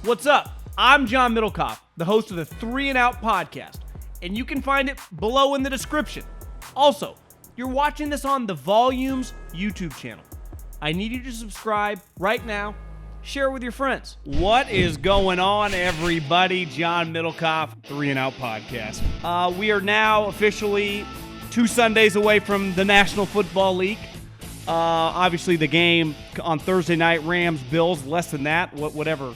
What's up? I'm John Middlekauff, the host of the 3 and Out podcast, and you can find it below in the description. Also, you're watching this on the Volumes YouTube channel. I need you to subscribe right now. Share with your friends. What is going on, everybody? John Middlekauff, 3 and Out podcast. We are now officially 2 Sundays away from the National Football League. Obviously, the game on Thursday night, Rams-Bills, less than that, whatever,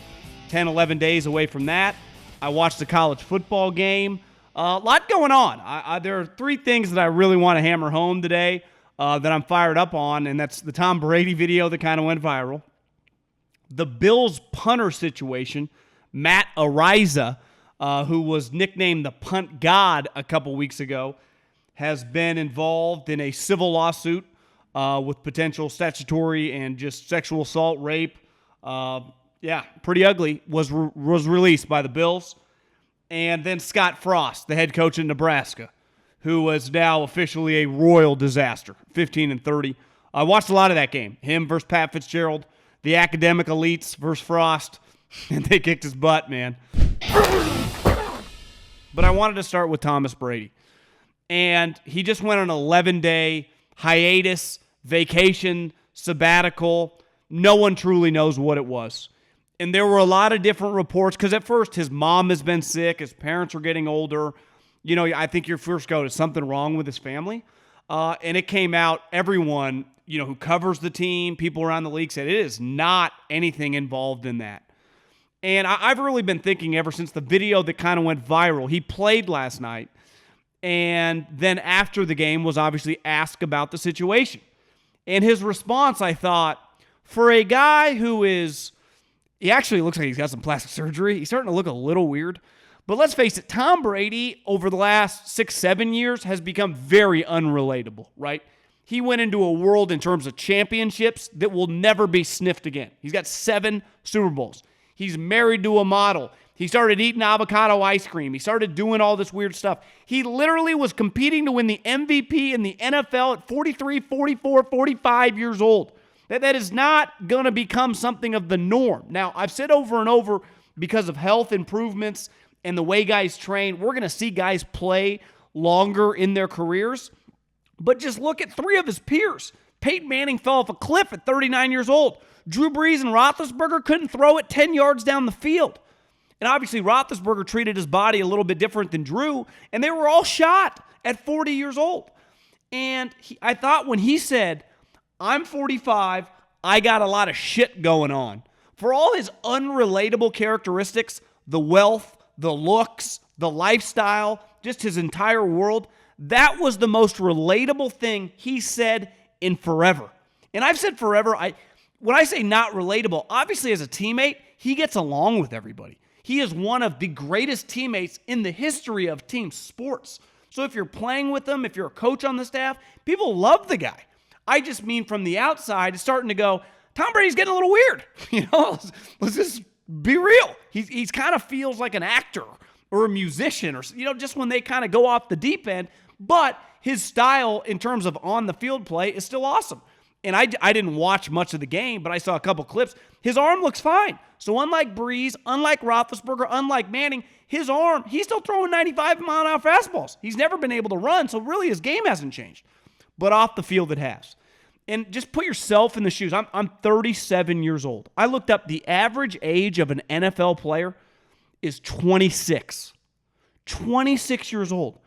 10, 11 days away from that. I watched the college football game. A lot going on. There are 3 things that I really want to hammer home today that I'm fired up on, and that's the Tom Brady video that kind of went viral. The Bills punter situation, Matt Araiza, who was nicknamed the punt god a couple weeks ago, has been involved in a civil lawsuit with potential statutory and just sexual assault, rape. Pretty ugly, was released by the Bills. And then Scott Frost, the head coach in Nebraska, who was now officially a royal disaster, 15-30. I watched a lot of that game, him versus Pat Fitzgerald. The academic elites versus Frost, and they kicked his butt, man. But I wanted to start with Thomas Brady. And he just went on an 11-day hiatus, vacation, sabbatical. No one truly knows what it was. And there were a lot of different reports, because at first his mom has been sick, his parents were getting older. You know, I think your first go, is something wrong with his family? And it came out, everyone, who covers the team, people around the league said it is not anything involved in that. And I've really been thinking ever since the video that kind of went viral. He played last night, and then after the game was obviously asked about the situation. And his response, I thought, for a guy who he actually looks like he's got some plastic surgery. He's starting to look a little weird. But let's face it, Tom Brady over the last 6-7 years has become very unrelatable, right? He went into a world in terms of championships that will never be sniffed again. He's got 7 Super Bowls. He's married to a model. He started eating avocado ice cream. He started doing all this weird stuff. He literally was competing to win the MVP in the NFL at 43, 44, 45 years old. That is not going to become something of the norm. Now, I've said over and over, because of health improvements and the way guys train, we're going to see guys play longer in their careers. But just look at 3 of his peers. Peyton Manning fell off a cliff at 39 years old. Drew Brees and Roethlisberger couldn't throw it 10 yards down the field. And obviously, Roethlisberger treated his body a little bit different than Drew, and they were all shot at 40 years old. And I thought when he said, I'm 45, I got a lot of shit going on. For all his unrelatable characteristics, the wealth, the looks, the lifestyle, just his entire world, that was the most relatable thing he said in forever. And I've said forever, when I say not relatable, obviously as a teammate, he gets along with everybody. He is one of the greatest teammates in the history of team sports. So if you're playing with him, if you're a coach on the staff, people love the guy. I just mean from the outside, it's starting to go, Tom Brady's getting a little weird. Let's just be real. He's kind of feels like an actor or a musician, or just when they kind of go off the deep end. But his style in terms of on the field play is still awesome. And I didn't watch much of the game, but I saw a couple clips. His arm looks fine. So unlike Brees, unlike Roethlisberger, unlike Manning, his arm, he's still throwing 95-mile-an-hour fastballs. He's never been able to run, so really his game hasn't changed. But off the field it has. And just put yourself in the shoes. I'm 37 years old. I looked up the average age of an NFL player is 26. 26 years old.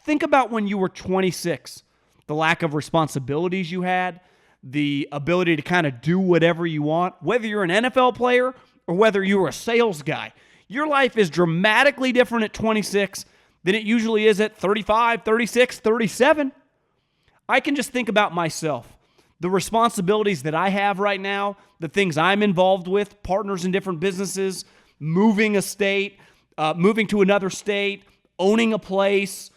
Think about when you were 26, the lack of responsibilities you had, the ability to kind of do whatever you want, whether you're an NFL player or whether you were a sales guy. Your life is dramatically different at 26 than it usually is at 35, 36, 37. I can just think about myself, the responsibilities that I have right now, the things I'm involved with, partners in different businesses, moving a state, moving to another state, owning a place,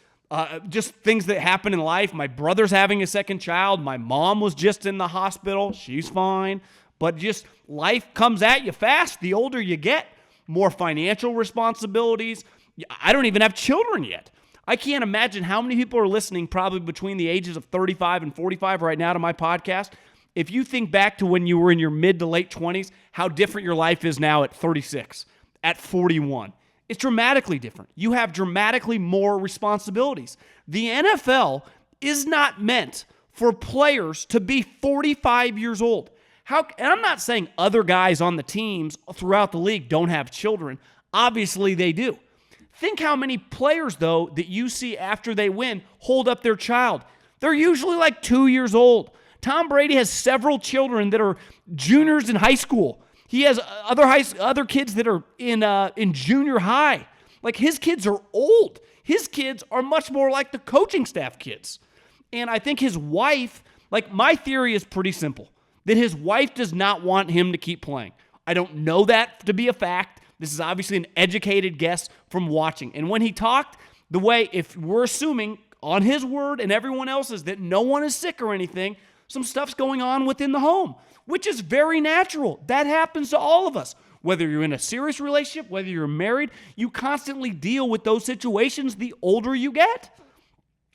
just things that happen in life. My brother's having a second child. My mom was just in the hospital. She's fine. But just life comes at you fast. The older you get, more financial responsibilities. I don't even have children yet. I can't imagine how many people are listening probably between the ages of 35 and 45 right now to my podcast. If you think back to when you were in your mid to late 20s, how different your life is now at 36. at 41. It's dramatically different. You have dramatically more responsibilities. The NFL is not meant for players to be 45 years old. And I'm not saying other guys on the teams throughout the league don't have children. Obviously, they do. Think how many players, though, that you see after they win hold up their child. They're usually like 2 years old. Tom Brady has several children that are juniors in high school. He has other kids that are in junior high. Like, his kids are old. His kids are much more like the coaching staff kids. And I think his wife, like, my theory is pretty simple, that his wife does not want him to keep playing. I don't know that to be a fact. This is obviously an educated guess from watching. And when he talked, the way, if we're assuming on his word and everyone else's that no one is sick or anything, some stuff's going on within the home, which is very natural. That happens to all of us. Whether you're in a serious relationship, whether you're married, you constantly deal with those situations the older you get.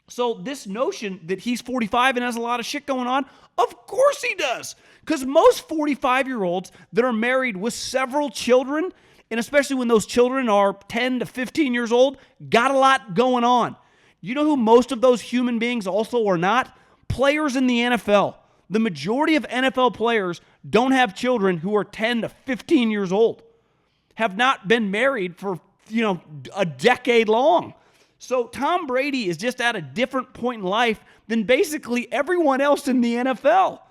So this notion that he's 45 and has a lot of shit going on, of course he does. Because most 45-year-olds that are married with several children, and especially when those children are 10 to 15 years old, got a lot going on. You know who most of those human beings also are not? Players in the NFL. The majority of NFL players don't have children who are 10 to 15 years old, have not been married for, a decade long. So Tom Brady is just at a different point in life than basically everyone else in the NFL.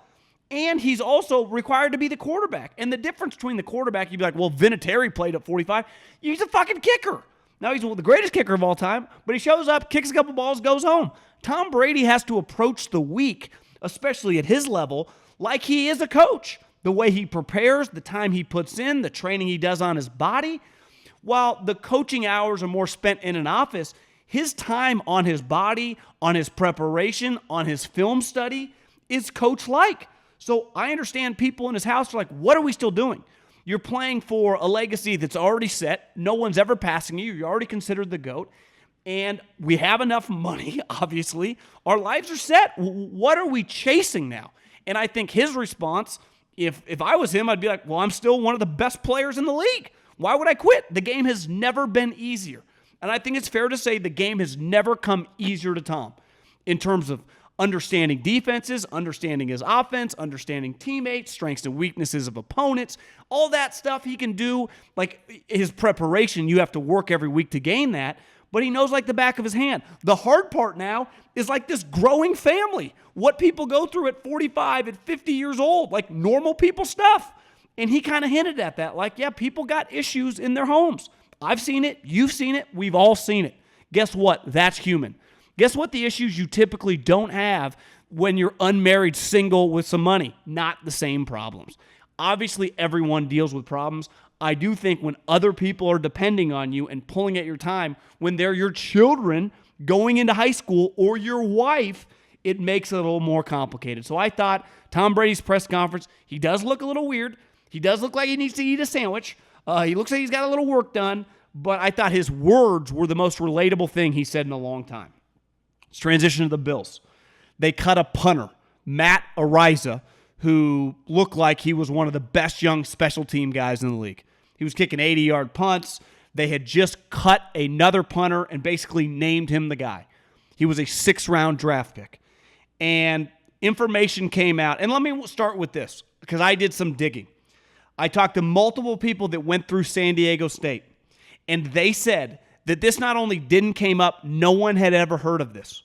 And he's also required to be the quarterback. And the difference between the quarterback, you'd be like, well, Vinatieri played at 45. He's a fucking kicker. Now he's the greatest kicker of all time, but he shows up, kicks a couple balls, goes home. Tom Brady has to approach the week, especially at his level, like he is a coach. The way he prepares, the time he puts in, the training he does on his body. While the coaching hours are more spent in an office, his time on his body, on his preparation, on his film study is coach-like. So I understand people in his house are like, what are we still doing? You're playing for a legacy that's already set. No one's ever passing you. You're already considered the GOAT. And we have enough money, obviously. Our lives are set. What are we chasing now? And I think his response, if I was him, I'd be like, well, I'm still one of the best players in the league. Why would I quit? The game has never been easier. And I think it's fair to say the game has never come easier to Tom in terms of understanding defenses, understanding his offense, understanding teammates, strengths and weaknesses of opponents, all that stuff he can do. Like his preparation, you have to work every week to gain that, but he knows like the back of his hand. The hard part now is like this growing family, what people go through at 45, at 50 years old, like normal people stuff. And he kind of hinted at that, like, yeah, people got issues in their homes. I've seen it, you've seen it, we've all seen it. Guess what? That's human. Guess what the issues you typically don't have when you're unmarried, single with some money? Not the same problems. Obviously, everyone deals with problems. I do think when other people are depending on you and pulling at your time, when they're your children going into high school or your wife, it makes it a little more complicated. So I thought Tom Brady's press conference, he does look a little weird. He does look like he needs to eat a sandwich. He looks like he's got a little work done, but I thought his words were the most relatable thing he said in a long time. Let's transition to the Bills. They cut a punter, Matt Araiza, who looked like he was one of the best young special team guys in the league. He was kicking 80-yard punts. They had just cut another punter and basically named him the guy. He was a 6th-round draft pick. And information came out. And let me start with this, because I did some digging. I talked to multiple people that went through San Diego State, and they said that this not only didn't came up, no one had ever heard of this.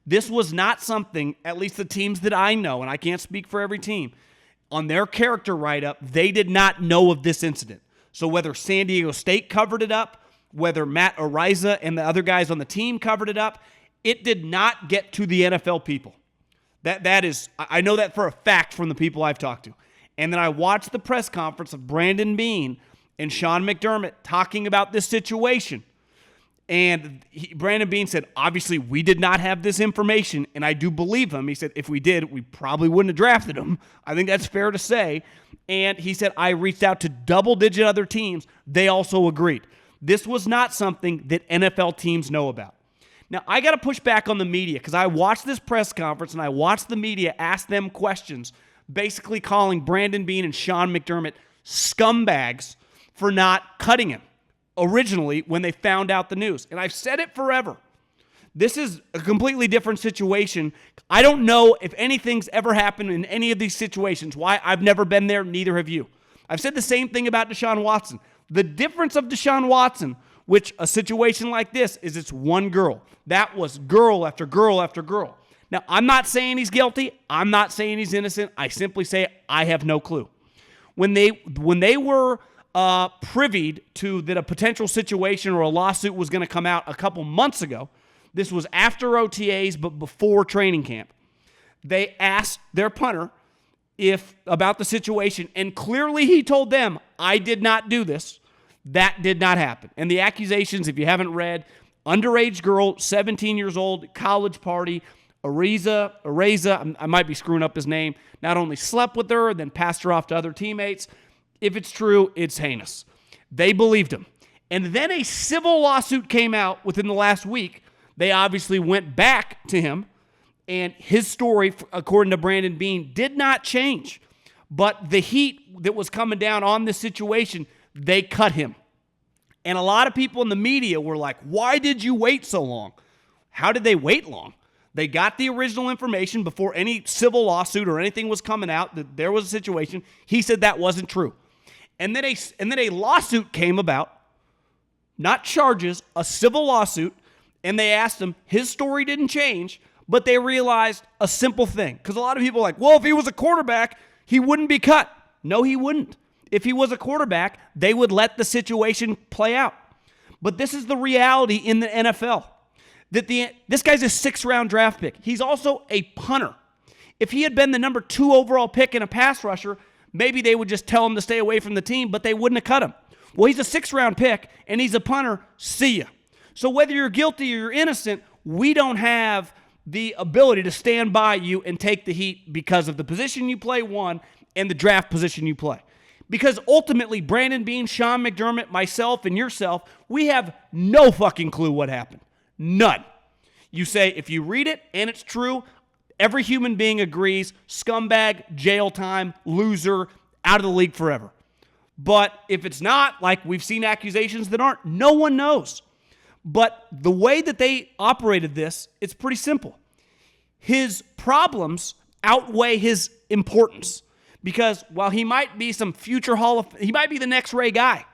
This was not something, at least the teams that I know, and I can't speak for every team, on their character write-up, they did not know of this incident. So whether San Diego State covered it up, whether Matt Araiza and the other guys on the team covered it up, it did not get to the NFL people. That is, I know that for a fact from the people I've talked to. And then I watched the press conference of Brandon Beane and Sean McDermott talking about this situation. And Brandon Beane said, obviously, we did not have this information, and I do believe him. He said, if we did, we probably wouldn't have drafted him. I think that's fair to say. And he said, I reached out to double-digit other teams. They also agreed. This was not something that NFL teams know about. Now, I got to push back on the media because I watched this press conference, and I watched the media ask them questions, basically calling Brandon Beane and Sean McDermott scumbags for not cutting him, originally when they found out the news. And I've said it forever. This is a completely different situation. I don't know if anything's ever happened in any of these situations. Why? I've never been there. Neither have you. I've said the same thing about Deshaun Watson. The difference of Deshaun Watson, which a situation like this is it's one girl. That was girl after girl after girl. Now, I'm not saying he's guilty. I'm not saying he's innocent. I simply say I have no clue. When they were privied to that a potential situation or a lawsuit was going to come out a couple months ago, this was after OTAs but before training camp, they asked their punter about the situation, and clearly he told them, I did not do this. That did not happen. And the accusations, if you haven't read, underage girl, 17 years old, college party, Araiza, I might be screwing up his name, not only slept with her, then passed her off to other teammates. If it's true, it's heinous. They believed him. And then a civil lawsuit came out within the last week. They obviously went back to him, and his story, according to Brandon Beane, did not change. But the heat that was coming down on this situation, they cut him. And a lot of people in the media were like, why did you wait so long? How did they wait long? They got the original information before any civil lawsuit or anything was coming out that there was a situation. He said that wasn't true. And then a lawsuit came about, not charges, a civil lawsuit, and they asked him, his story didn't change, but they realized a simple thing. Because a lot of people are like, well, if he was a quarterback, he wouldn't be cut. No, he wouldn't. If he was a quarterback, they would let the situation play out. But this is the reality in the NFL. This guy's a 6th-round draft pick. He's also a punter. If he had been the number 2 overall pick and a pass rusher, maybe they would just tell him to stay away from the team, but they wouldn't have cut him. Well, he's a 6th-round pick, and he's a punter. See ya. So whether you're guilty or you're innocent, we don't have the ability to stand by you and take the heat because of the position you play, one, and the draft position you play. Because ultimately, Brandon Beane, Sean McDermott, myself, and yourself, we have no fucking clue what happened. None. You say, if you read it and it's true, every human being agrees, scumbag, jail time, loser, out of the league forever. But if it's not, like we've seen accusations that aren't, no one knows. But the way that they operated this, it's pretty simple. His problems outweigh his importance. Because while he might be some future he might be the next Ray guy.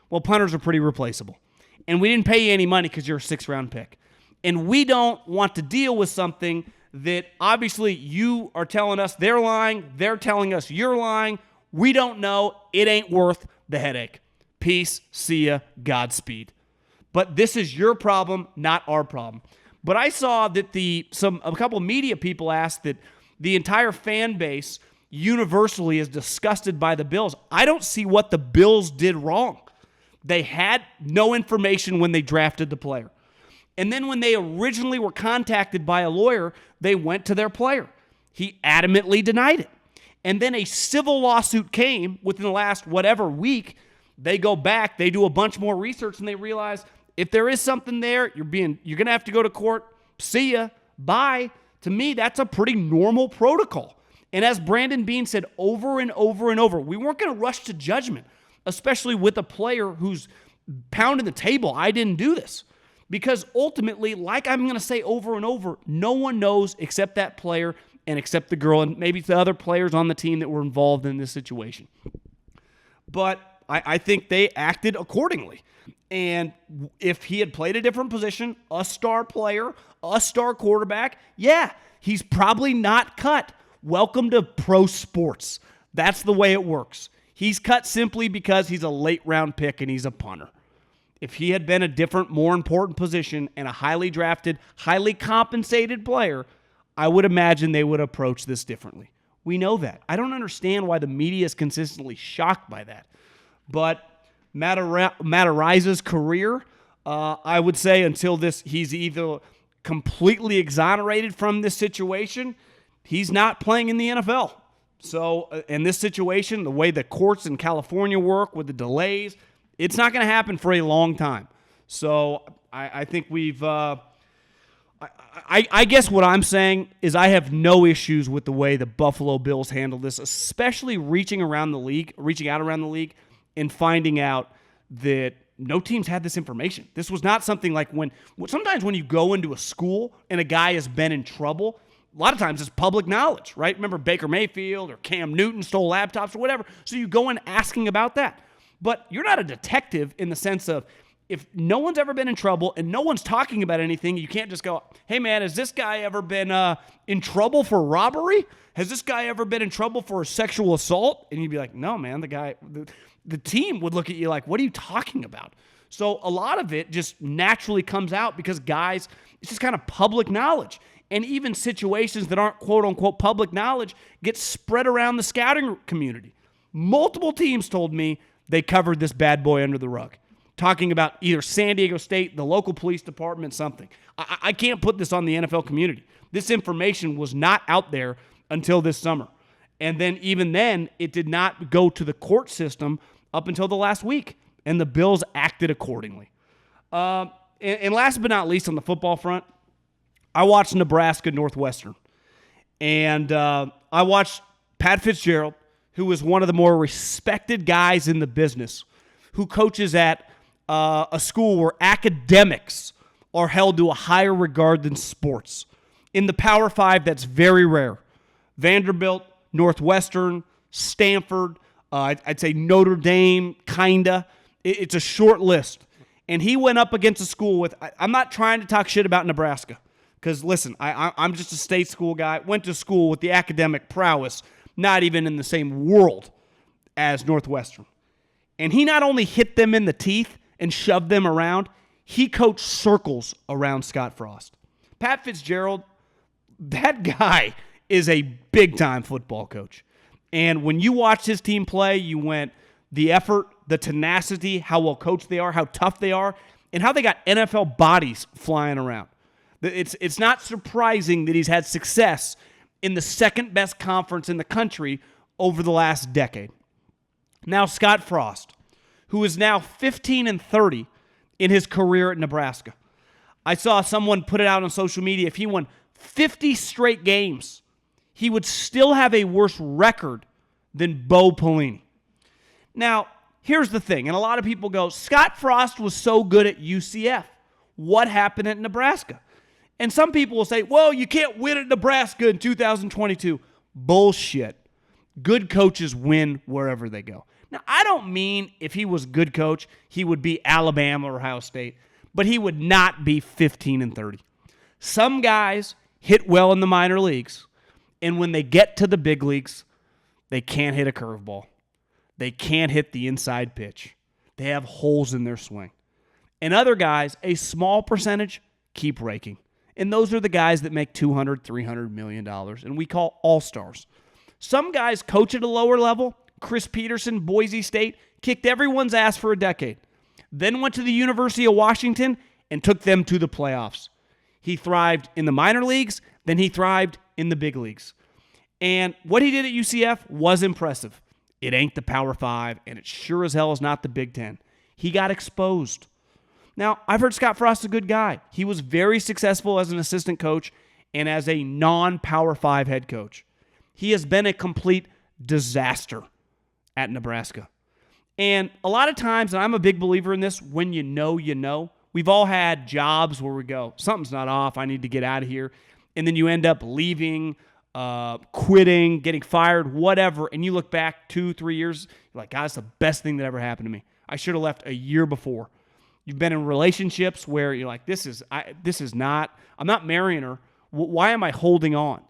Well, punters are pretty replaceable. And we didn't pay you any money because you're a 6th-round pick. And we don't want to deal with something that obviously you are telling us they're lying, they're telling us you're lying. We don't know. It ain't worth the headache. Peace, see ya, Godspeed. But this is your problem, not our problem. But I saw that a couple media people asked that the entire fan base universally is disgusted by the Bills. I don't see what the Bills did wrong. They had no information when they drafted the player. And then when they originally were contacted by a lawyer, they went to their player. He adamantly denied it. And then a civil lawsuit came within the last whatever week. They go back, they do a bunch more research, and they realize if there is something there, you're going to have to go to court. See ya. Bye. To me, that's a pretty normal protocol. And as Brandon Beane said over and over and over, we weren't going to rush to judgment, especially with a player who's pounding the table. I didn't do this. Because ultimately, like I'm going to say over and over, no one knows except that player and except the girl and maybe the other players on the team that were involved in this situation. But I think they acted accordingly. And if he had played a different position, a star player, a star quarterback, yeah, he's probably not cut. Welcome to pro sports. That's the way it works. He's cut simply because he's a late round pick and he's a punter. If he had been a different, more important position and a highly drafted, highly compensated player, I would imagine they would approach this differently. We know that. I don't understand why the media is consistently shocked by that. But Matt Araiza's career, I would say until he's either completely exonerated from this situation, he's not playing in the NFL. So in this situation, the way the courts in California work with the delays, it's not going to happen for a long time. So I think we've I guess what I'm saying is I have no issues with the way the Buffalo Bills handle this, especially reaching out around the league and finding out that no teams had this information. This was not something like sometimes when you go into a school and a guy has been in trouble, a lot of times it's public knowledge, right? Remember Baker Mayfield or Cam Newton stole laptops or whatever. So you go in asking about that. But you're not a detective in the sense of if no one's ever been in trouble and no one's talking about anything, you can't just go, hey, man, has this guy ever been in trouble for robbery? Has this guy ever been in trouble for a sexual assault? And you'd be like, no, man, the team would look at you like, what are you talking about? So a lot of it just naturally comes out because guys, it's just kind of public knowledge. And even situations that aren't quote-unquote public knowledge get spread around the scouting community. Multiple teams told me they covered this bad boy under the rug, talking about either San Diego State, the local police department, something. I can't put this on the NFL community. This information was not out there until this summer. And then even then, it did not go to the court system up until the last week, and the Bills acted accordingly. And last but not least on the football front, I watched Nebraska Northwestern. And I watched Pat Fitzgerald, who is one of the more respected guys in the business, who coaches at a school where academics are held to a higher regard than sports. In the Power Five, that's very rare. Vanderbilt, Northwestern, Stanford, I'd say Notre Dame, kinda. It's a short list. And he went up against a school with, I'm not trying to talk shit about Nebraska, because listen, I'm just a state school guy, went to school with the academic prowess, not even in the same world as Northwestern. And he not only hit them in the teeth and shoved them around, he coached circles around Scott Frost. Pat Fitzgerald, that guy is a big-time football coach. And when you watched his team play, you went, the effort, the tenacity, how well coached they are, how tough they are, and how they got NFL bodies flying around. It's not surprising that he's had success in the second-best conference in the country over the last decade. Now Scott Frost, who is now 15-30 in his career at Nebraska. I saw someone put it out on social media. If he won 50 straight games, he would still have a worse record than Bo Pelini. Now, here's the thing, and a lot of people go, Scott Frost was so good at UCF. What happened at Nebraska? And some people will say, well, you can't win at Nebraska in 2022. Bullshit. Good coaches win wherever they go. Now, I don't mean if he was a good coach, he would be Alabama or Ohio State, but he would not be 15-30. Some guys hit well in the minor leagues, and when they get to the big leagues, they can't hit a curveball. They can't hit the inside pitch. They have holes in their swing. And other guys, a small percentage, keep raking. And those are the guys that make $200, $300 million, and we call all-stars. Some guys coach at a lower level. Chris Peterson, Boise State, kicked everyone's ass for a decade. Then went to the University of Washington and took them to the playoffs. He thrived in the minor leagues, then he thrived in the big leagues. And what he did at UCF was impressive. It ain't the Power 5, and it sure as hell is not the Big Ten. He got exposed. Now, I've heard Scott Frost is a good guy. He was very successful as an assistant coach and as a non-Power 5 head coach. He has been a complete disaster at Nebraska. And a lot of times, and I'm a big believer in this, when you know, you know. We've all had jobs where we go, something's not off, I need to get out of here. And then you end up leaving, quitting, getting fired, whatever. And you look back 2-3 years, you're like, God, it's the best thing that ever happened to me. I should have left a year before. You've been in relationships where you're like, I'm not marrying her. Why am I holding on?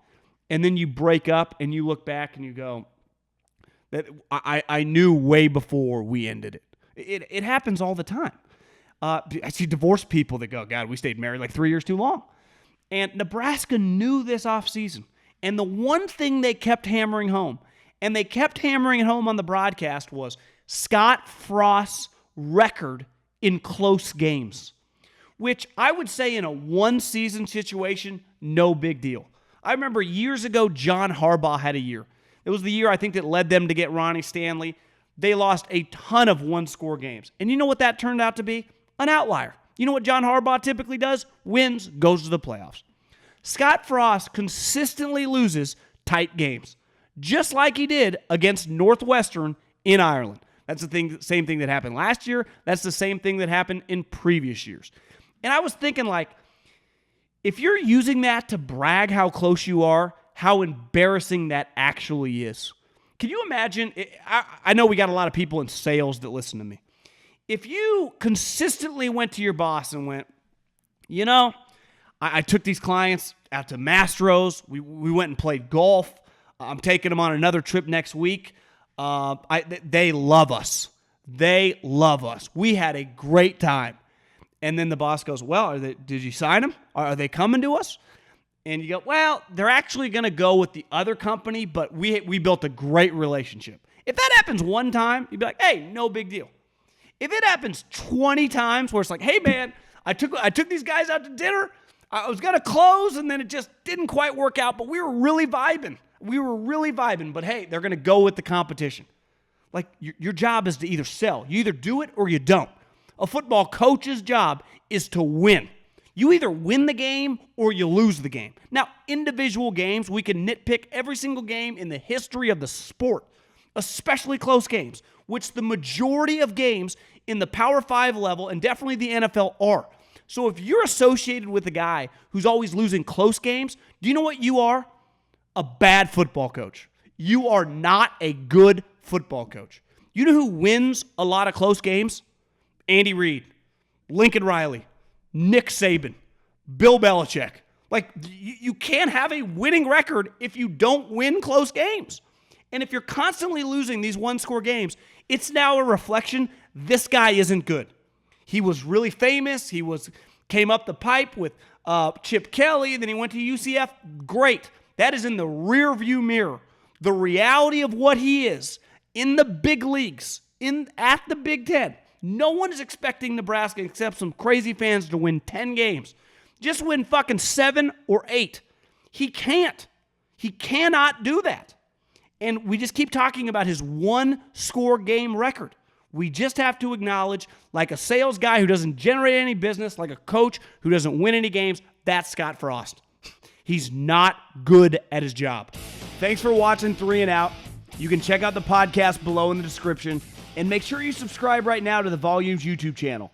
And then you break up and you look back and you go, that I knew way before we ended it. It happens all the time. I see divorced people that go, God, we stayed married like 3 years too long. And Nebraska knew this offseason. And the one thing they kept hammering home, and they kept hammering it home on the broadcast, was Scott Frost's record in close games, which I would say in a one-season situation, no big deal. I remember years ago, John Harbaugh had a year. It was the year, I think, that led them to get Ronnie Stanley. They lost a ton of one-score games. And you know what that turned out to be? An outlier. You know what John Harbaugh typically does? Wins, goes to the playoffs. Scott Frost consistently loses tight games, just like he did against Northwestern in Ireland. That's the same thing that happened last year. That's the same thing that happened in previous years. And I was thinking, like, if you're using that to brag how close you are, how embarrassing that actually is. Can you imagine? I know we got a lot of people in sales that listen to me. If you consistently went to your boss and went, you know, I took these clients out to Mastro's. We went and played golf. I'm taking them on another trip next week. They love us. They love us. We had a great time. And then the boss goes, well, did you sign them? Are they coming to us? And you go, well, they're actually going to go with the other company, but we built a great relationship. If that happens one time, you'd be like, hey, no big deal. If it happens 20 times where it's like, hey, man, I took these guys out to dinner. I was going to close, and then it just didn't quite work out, but we were really vibing. But hey, they're going to go with the competition. Like, your job is to either sell. You either do it or you don't. A football coach's job is to win. You either win the game or you lose the game. Now, individual games, we can nitpick every single game in the history of the sport, especially close games, which the majority of games in the Power 5 level and definitely the NFL are. So if you're associated with a guy who's always losing close games, do you know what you are? A bad football coach. You are not a good football coach. You know who wins a lot of close games? Andy Reid, Lincoln Riley, Nick Saban, Bill Belichick. Like, you can't have a winning record if you don't win close games. And if you're constantly losing these one-score games, it's now a reflection this guy isn't good. He was really famous. Came up the pipe with Chip Kelly, then he went to UCF. Great. That is in the rearview mirror. The reality of what he is in the big leagues, at the Big Ten. No one is expecting Nebraska, except some crazy fans, to win 10 games. Just win fucking 7 or 8. He can't. He cannot do that. And we just keep talking about his one-score game record. We just have to acknowledge, like a sales guy who doesn't generate any business, like a coach who doesn't win any games, that's Scott Frost. He's not good at his job. Thanks for watching 3 and Out. You can check out the podcast below in the description. And make sure you subscribe right now to the Volumes YouTube channel.